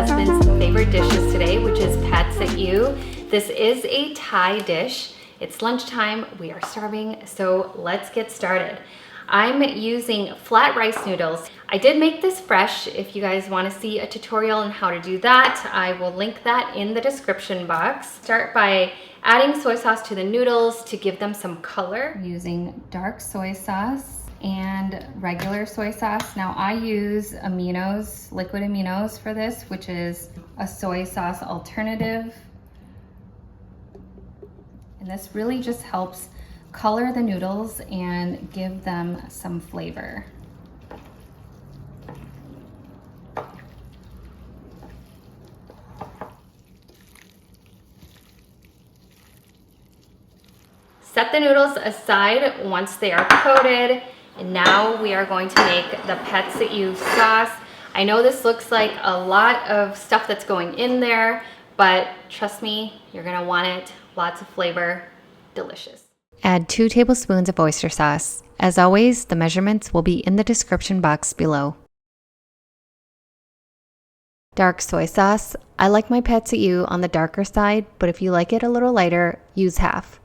husband's favorite dishes today, which is pad see ew. This is a Thai dish. It's lunchtime, we are starving, so let's get started. I'm using flat rice noodles. I did make this fresh. If you guys want to see a tutorial on how to do that, I will link that in the description box. Start by adding soy sauce to the noodles to give them some color. I'm using dark soy sauce and regular soy sauce. Now I use aminos, liquid aminos for this, which is a soy sauce alternative. And this really just helps color the noodles and give them some flavor. Set the noodles aside once they are coated, and now we are going to make the pad see ew sauce. I know this looks like a lot of stuff that's going in there, but trust me, you're gonna want it. Lots of flavor, delicious. Add 2 tablespoons of oyster sauce. As always, the measurements will be in the description box below. Dark soy sauce. I like my pad see ew on the darker side, but if you like it a little lighter, use half.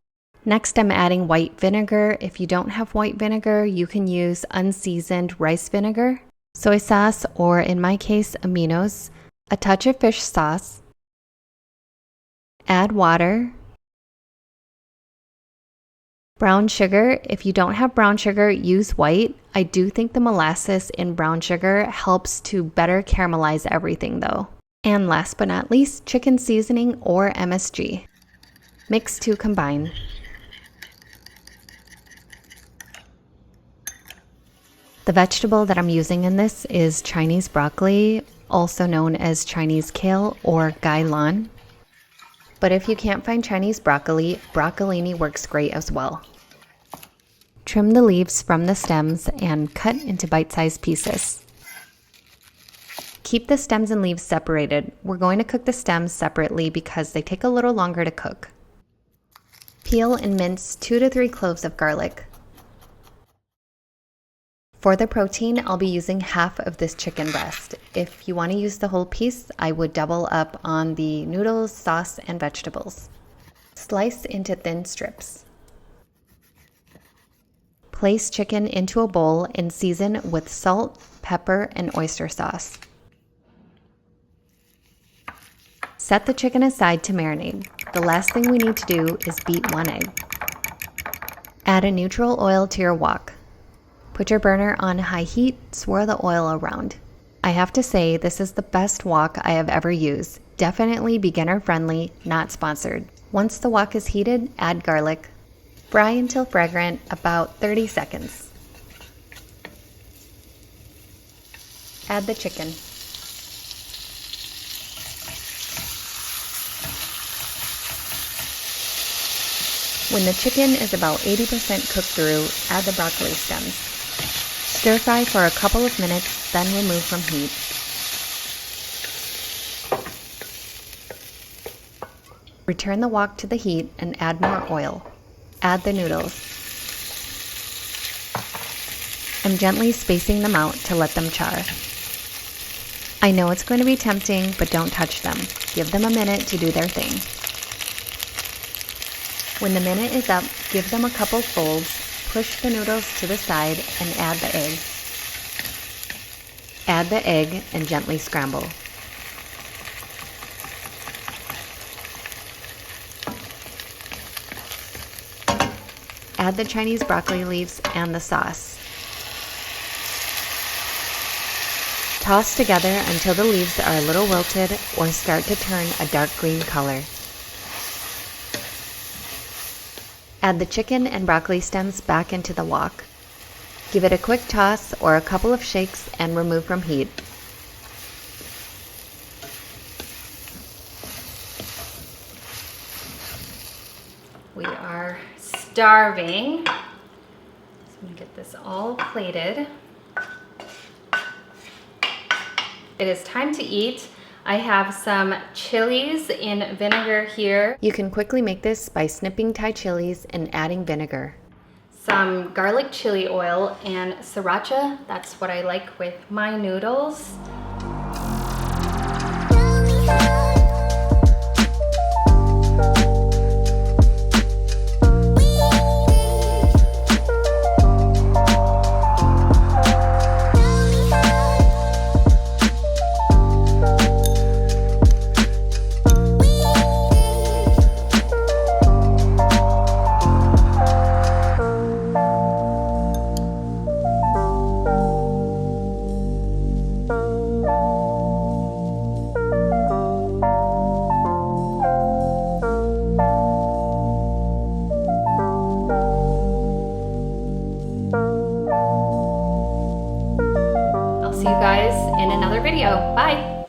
Next, I'm adding white vinegar. If you don't have white vinegar, you can use unseasoned rice vinegar, soy sauce, or in my case, aminos, a touch of fish sauce. Add water. Brown sugar. If you don't have brown sugar, use white. I do think the molasses in brown sugar helps to better caramelize everything though. And last but not least, chicken seasoning or MSG. Mix to combine. The vegetable that I'm using in this is Chinese broccoli, also known as Chinese kale or gailan. But if you can't find Chinese broccoli, broccolini works great as well. Trim the leaves from the stems and cut into bite-sized pieces. Keep the stems and leaves separated. We're going to cook the stems separately because they take a little longer to cook. Peel and mince 2 to 3 cloves of garlic. For the protein, I'll be using half of this chicken breast. If you want to use the whole piece, I would double up on the noodles, sauce, and vegetables. Slice into thin strips. Place chicken into a bowl and season with salt, pepper, and oyster sauce. Set the chicken aside to marinate. The last thing we need to do is beat 1 egg. Add a neutral oil to your wok. Put your burner on high heat, swirl the oil around. I have to say, this is the best wok I have ever used. Definitely beginner friendly, not sponsored. Once the wok is heated, add garlic. Fry until fragrant, about 30 seconds. Add the chicken. When the chicken is about 80% cooked through, add the broccoli stems. Stir fry for a couple of minutes, then remove from heat. Return the wok to the heat and add more oil. Add the noodles. I'm gently spacing them out to let them char. I know it's going to be tempting, but don't touch them. Give them a minute to do their thing. When the minute is up, give them a couple folds. Push the noodles to the side and add the egg. Add the egg and gently scramble. Add the Chinese broccoli leaves and the sauce. Toss together until the leaves are a little wilted or start to turn a dark green color. Add the chicken and broccoli stems back into the wok. Give it a quick toss or a couple of shakes and remove from heat. We are starving. So I'm gonna get this all plated. It is time to eat. I have some chilies in vinegar here. You can quickly make this by snipping Thai chilies and adding vinegar. Some garlic chili oil and sriracha. That's what I like with my noodles. See you guys in another video. Bye.